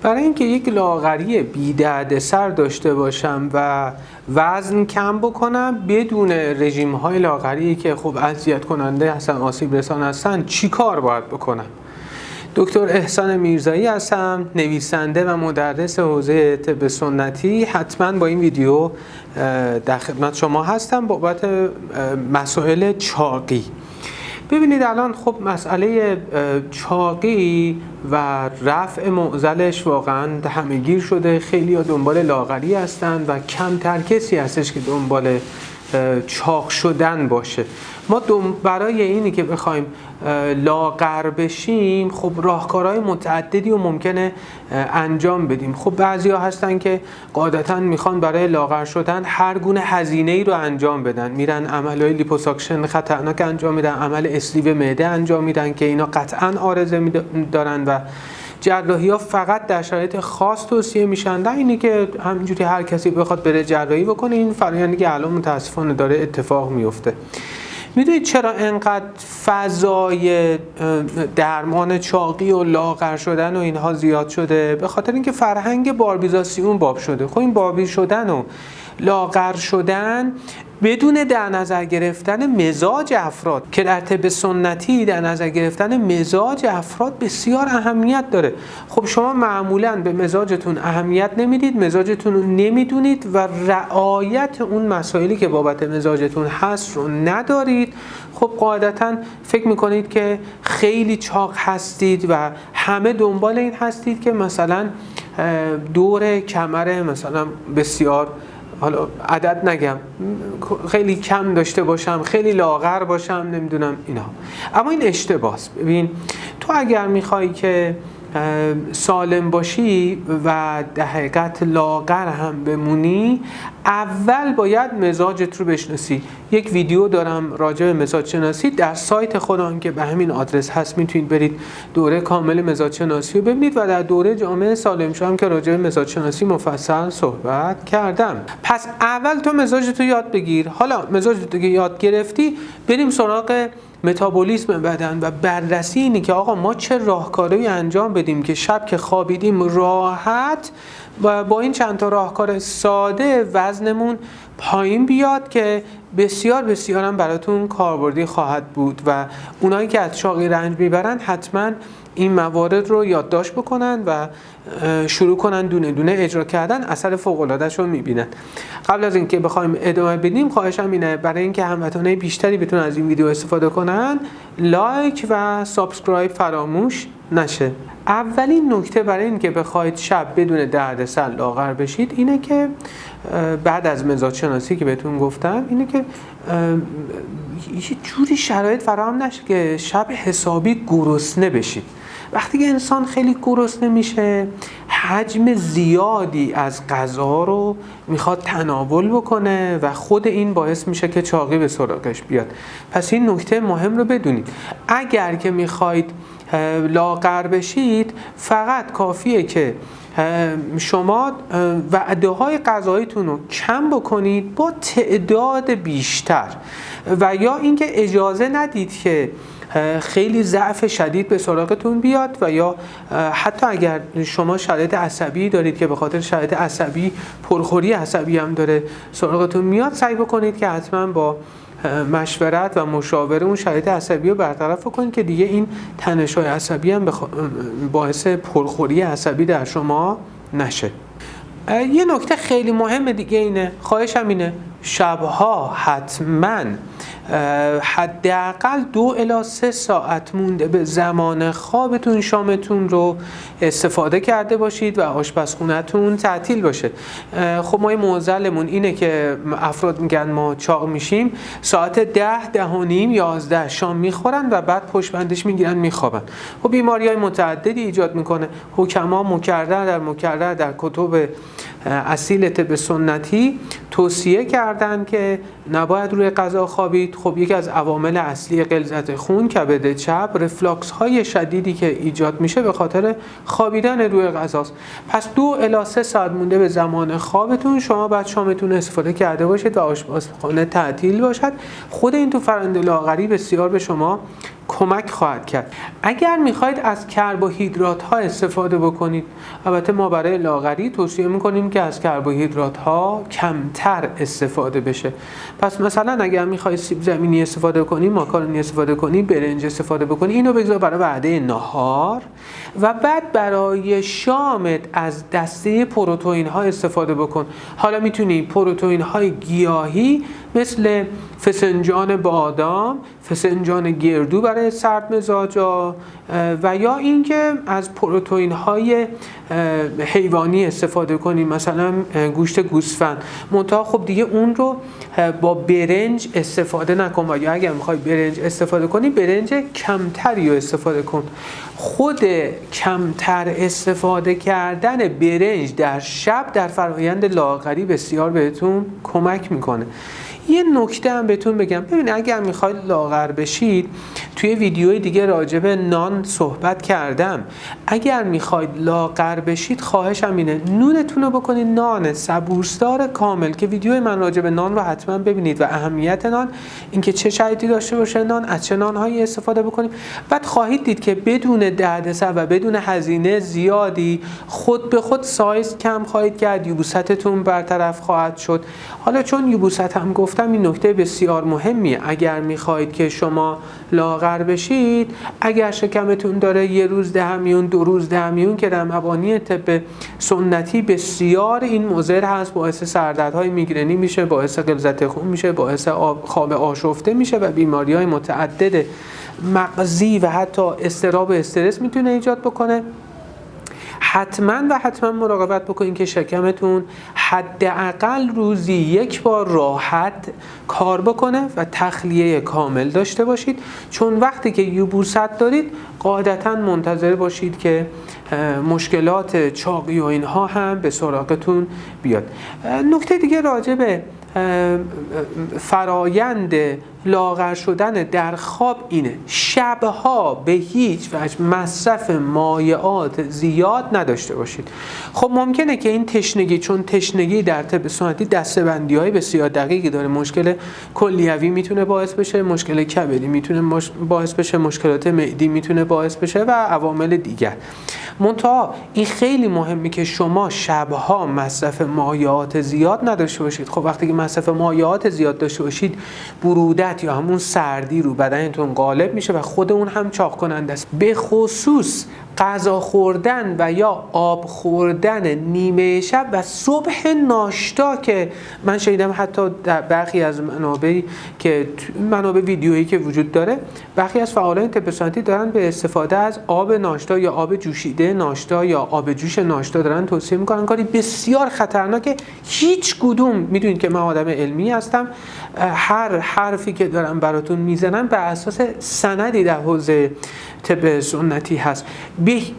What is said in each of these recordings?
برای اینکه یک لاغری بی دردسر داشته باشم و وزن کم بکنم بدون رژیم های لاغری که خب اذیت کننده هستن، آسیب رسان هستن، چی کار باید بکنم؟ دکتر احسان میرزایی هستم، نویسنده و مدرس حوزه طب سنتی. حتما با این ویدیو در خدمت شما هستم بابت مسائل چاقی. ببینید الان خب مسئله چاقی و رفع معضلش واقعا همه‌گیر شده. خیلی ها دنبال لاغری هستن و کمتر کسی هستش که دنبال چاق شدن باشه. ما برای اینی که بخوایم لاغر بشیم خب راهکارهای متعددی و ممکنه انجام بدیم. خب بعضیا هستن که قاعدتا میخوان برای لاغر شدن هر گونه هزینه‌ای رو انجام بدن، میرن عملهای لیپوساکشن خطرناک انجام میدن، عمل اسلیو معده انجام میدن که اینا قطعا عارضه دارن و جراحی ها فقط در شرایط خاص توصیه میشن. در اینی که همینجوری هر کسی بخواد بره جراحی بکنه، این فرآیندی که الان متاسفانه داره اتفاق میفته. میدونید چرا انقدر فضای درمان چاقی و لاغر شدن و اینها زیاد شده؟ به خاطر اینکه فرهنگ باربیزاسیون باب شده. خب این باربی شدن و لاغر شدن بدون در نظر گرفتن مزاج افراد که در طب سنتی در نظر گرفتن مزاج افراد بسیار اهمیت داره. خب شما معمولاً به مزاجتون اهمیت نمیدید، مزاجتون رو نمیدونید و رعایت اون مسائلی که بابت مزاجتون هست رو ندارید. خب قاعدتاً فکر میکنید که خیلی چاق هستید و همه دنبال این هستید که مثلا دور کمر مثلا بسیار، حالا عدد نگم، خیلی کم داشته باشم، خیلی لاغر باشم، نمیدونم اینا. اما این اشتباهه. ببین تو اگر میخوای که سالم باشی و در حقیقت لاغر هم بمونی، اول باید مزاجت رو بشناسی. یک ویدیو دارم راجع به مزاج شناسی در سایت خودم که به همین آدرس هست، میتونید برید دوره کامل مزاج شناسی رو ببینید و در دوره جامعه سالم شدم که راجع به مزاج شناسی مفصل صحبت کردم. پس اول تو مزاجت رو یاد بگیر. حالا مزاجت رو یاد گرفتی، بریم سراغ متابولیسم بدن و بررسی اینه که آقا ما چه راهکاری انجام بدیم که شب که خوابیدیم راحت و با این چند تا راهکار ساده وزنمون پایین بیاد که بسیار بسیار هم براتون کاربردی خواهد بود و اونایی که از چاقی رنج میبرن حتما این موارد رو یادداشت بکنن و شروع کنن دونه دونه اجرا کردن، اثر فوق العاده‌اش رو میبینن. قبل از اینکه بخوایم ادامه بدیم خواهشم اینه برای اینکه هموطنای بیشتری بتونن از این ویدیو استفاده کنن، لایک و سابسکرایب فراموش نشه. اولین نکته برای اینکه بخواید شب بدون دردسر لاغر بشید اینه که بعد از مزاج شناسی که بهتون گفتم، اینه که یه جوری شرایط فراهم نشه که شب حسابی گرسنه بشید. وقتی که انسان خیلی گرسنه میشه، حجم زیادی از غذا رو میخواد تناول بکنه و خود این باعث میشه که چاقی به سراغش بیاد. پس این نکته مهم رو بدونید. اگر که میخواید لاغر بشید، فقط کافیه که شما وعده های غذاییتون رو کم بکنید با تعداد بیشتر و یا اینکه اجازه ندید که خیلی ضعف شدید به سراغتون بیاد و یا حتی اگر شما شرایط عصبی دارید که به خاطر شرایط عصبی پرخوری عصبی هم داره سراغتون میاد، سعی بکنید که حتما با مشورت و مشاوره اون شرایط عصبی رو برطرف کنید که دیگه این تنش‌های عصبی هم باعث پرخوری عصبی در شما نشه. یه نکته خیلی مهم دیگه اینه، خواهشم اینه شبها حتما حداقل 2 الی 3 ساعت مونده به زمان خوابتون شامتون رو استفاده کرده باشید و آشپزخونه‌تون تعطیل باشه. خب ما معضلمون اینه که افراد میگن ما چاق میشیم ساعت 10 10 و نیم 11 شام میخورن و بعد پشت بندش میگیرن میخوابن. خب بیماری‌های متعددی ایجاد میکنه. حکما مکرر در کتب اصیل طب سنتی توصیه کردن که نباید روی غذا خوابید. خب یکی از عوامل اصلی غلظت خون کبد چپ، رفلاکس های شدیدی که ایجاد میشه به خاطر خوابیدن روی غذاست. پس 2 الی 3 ساعت مونده به زمان خوابتون شما بعد شامتون استفاده کرده باشید و آشپزخانه تعطیل باشد. خود این تو فرآیند لاغری بسیار به شما کمک خواهد کرد. اگر میخواید از کربوهیدرات ها استفاده بکنید، البته ما برای لاغری توصیه میکنیم که از کربوهیدرات ها کمتر استفاده بشه. پس مثلا اگر میخواید سیب زمینی استفاده کنی، ماکارونی استفاده کنی، برنج استفاده بکنی، اینو بگذار برای وعده نهار و بعد برای شامت از دسته پروتئین ها استفاده بکن. حالا میتونی پروتئین های گیاهی مثل فسنجان بادام، فسنجان گردو برای سرد مزاجا و یا اینکه از پروتئین های حیوانی استفاده کنیم، مثلا گوشت گوسفند. منتها خب دیگه اون رو با برنج استفاده نکن و یا اگر میخوای برنج استفاده کنی برنج کمتری رو استفاده کن. خود کمتر استفاده کردن برنج در شب در فرآیند لاغری بسیار بهتون کمک میکنه. یه نکته هم بهتون بگم، ببین اگر میخواید لاغر بشید، توی ویدیوی دیگه راجع به نان صحبت کردم. اگر میخواید لاغر بشید خواهشم اینه نونتون رو بکنید نان سبوسدار کامل، که ویدیوی من راجع به نان رو حتما ببینید و اهمیت نان، اینکه چه شرایطی داشته باشه نان، از چه نانهایی استفاده بکنیم. بعد خواهید دید که بدون دردسر و بدون هزینه زیادی خود به خود سایز کم خواهید کرد، یبوستتون برطرف خواهد شد. حالا چون یبوست هم گفتم، این نکته بسیار مهمیه. اگر میخواید که شما لاغر بشید، اگر شکمتون داره 1 روز 10 میلیون 2 روز 10 میلیون که در مبانی طب سنتی بسیار این مضر هست، باعث سردردهای میگرنی میشه، باعث غلظت خون میشه، باعث خواب آشفته میشه و بیماریهای متعدد مغزی و حتی اضطراب و استرس میتونه ایجاد بکنه. حتما مراقبت بکنین که شکمتون حداقل روزی 1 بار راحت کار بکنه و تخلیه کامل داشته باشید، چون وقتی که یبوست دارید قاعدتا منتظر باشید که مشکلات چاقی و اینها هم به سراغتون بیاد. نکته دیگه راجع به فرایند لاغر شدن در خواب اینه: شبها به هیچ وجه مصرف مایعات زیاد نداشته باشید. خب ممکنه که این تشنگی، چون تشنگی در طب سنتی دسته‌بندی های بسیار دقیقی داره، مشکل کلیوی میتونه باعث بشه، مشکل کبدی میتونه باعث بشه، مشکلات معدی میتونه باعث بشه و عوامل دیگر. منتها این خیلی مهمه که شما شبها مصرف مایعات زیاد نداشته باشید. خب وقتی که مصرف مایعات زیاد داشته باشید، برودت یا همون سردی رو بدنتون غالب میشه و خود اون هم چاق کننده است. به خصوص غذا خوردن و یا آب خوردن نیمه شب و صبح ناشتا، که من شنیدم حتی در برخی از منابع ویدیویی که وجود داره، برخی از فعالان طب سنتی دارن به استفاده از آب ناشتا یا آب جوشیده ناشتا یا آب جوش ناشتا دارن توصیه میکنن. کاری بسیار خطرناکه. هیچ کدوم، میدونید که من آدم علمی هستم، هر حرفی که دارم براتون میزنم به اساس سندی در حوزه طب سنتی هست.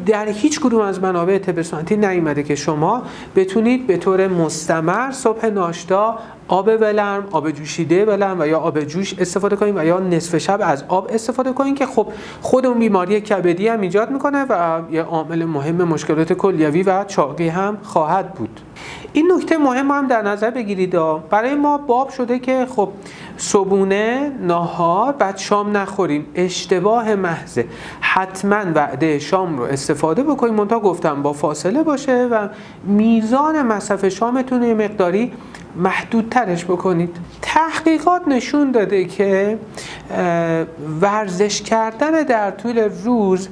در هیچ کدوم از منابع طب سنتی نیامده که شما بتونید به طور مستمر صبح ناشتا آب ولرم، آب جوشیده ولرم و یا آب جوش استفاده کنید و یا نصف شب از آب استفاده کنید، که خب خود اون بیماری کبدی هم ایجاد میکنه و یه عامل مهم مشکلات کلیوی و چاقی هم خواهد بود. این نکته مهم هم در نظر بگیرید. برای ما باب شده که خب صبحونه، ناهار، بعد شام نخوریم. اشتباه محضه. حتما وعده شام رو استفاده بکنید، منتها گفتم با فاصله باشه و میزان مصرف شامتون یه مقداری محدودترش بکنید. تحقیقات نشون داده که ورزش کردن در طول روز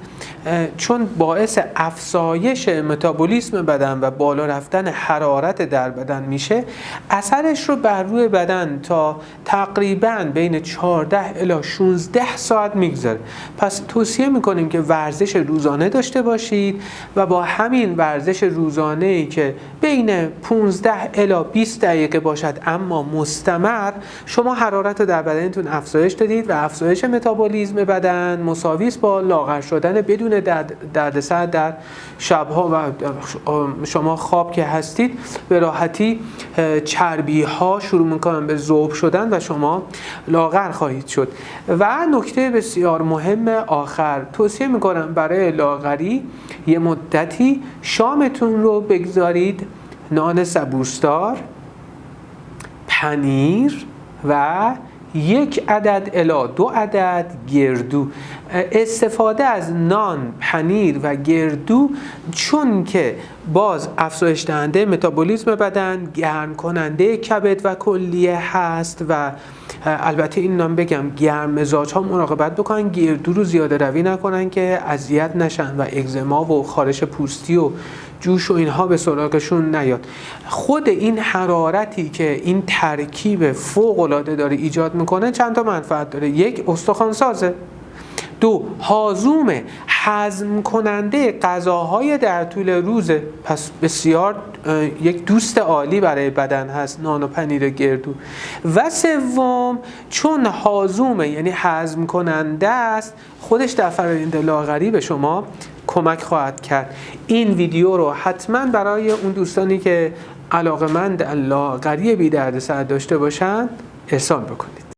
چون باعث افزایش متابولیسم بدن و بالا رفتن حرارت در بدن میشه، اثرش رو بر روی بدن تا تقریباً بین 14 الی 16 ساعت میگذاره. پس توصیه میکنیم که ورزش روزانه داشته باشید و با همین ورزش روزانه‌ای که بین 15 الی 20 دقیقه باشد اما مستمر، شما حرارت رو در بدنتون افزایش دادید و افزایش متابولیسم بدن مساوی است با لاغر شدن بدون دردسر در شبها و شما خواب که هستید به راحتی چربی ها شروع میکنن به ذوب شدن و شما لاغر خواهید شد. و نکته بسیار مهم آخر، توصیه میکنم برای لاغری یه مدتی شامتون رو بگذارید نان سبوسدار، پنیر و 1 عدد الی 2 عدد گردو. استفاده از نان، پنیر و گردو چون که باز افزایش دهنده متابولیسم بدن، گرم کننده کبد و کلیه هست و البته این نام بگم گرم مزاج ها مراقبت بکنن گردو رو زیاده روی نکنن که اذیت نشن و اگزما و خارش پوستی و جوش و اینها به سراغشون نیاد. خود این حرارتی که این ترکیب فوق العاده داره ایجاد میکنه چند تا منفعت داره. 1 استخوان سازه، 2 هاضوم هضم کننده غذاهای در طول روزه، پس بسیار یک دوست عالی برای بدن هست نان و پنیر گردو. و 3 چون هاضومه یعنی هضم کننده است خودش در فرآیند لاغری به شما کمک خواهد کرد. این ویدیو رو حتما برای اون دوستانی که علاقه‌مند لاغری بی دردسر داشته باشند ارسال بکنید.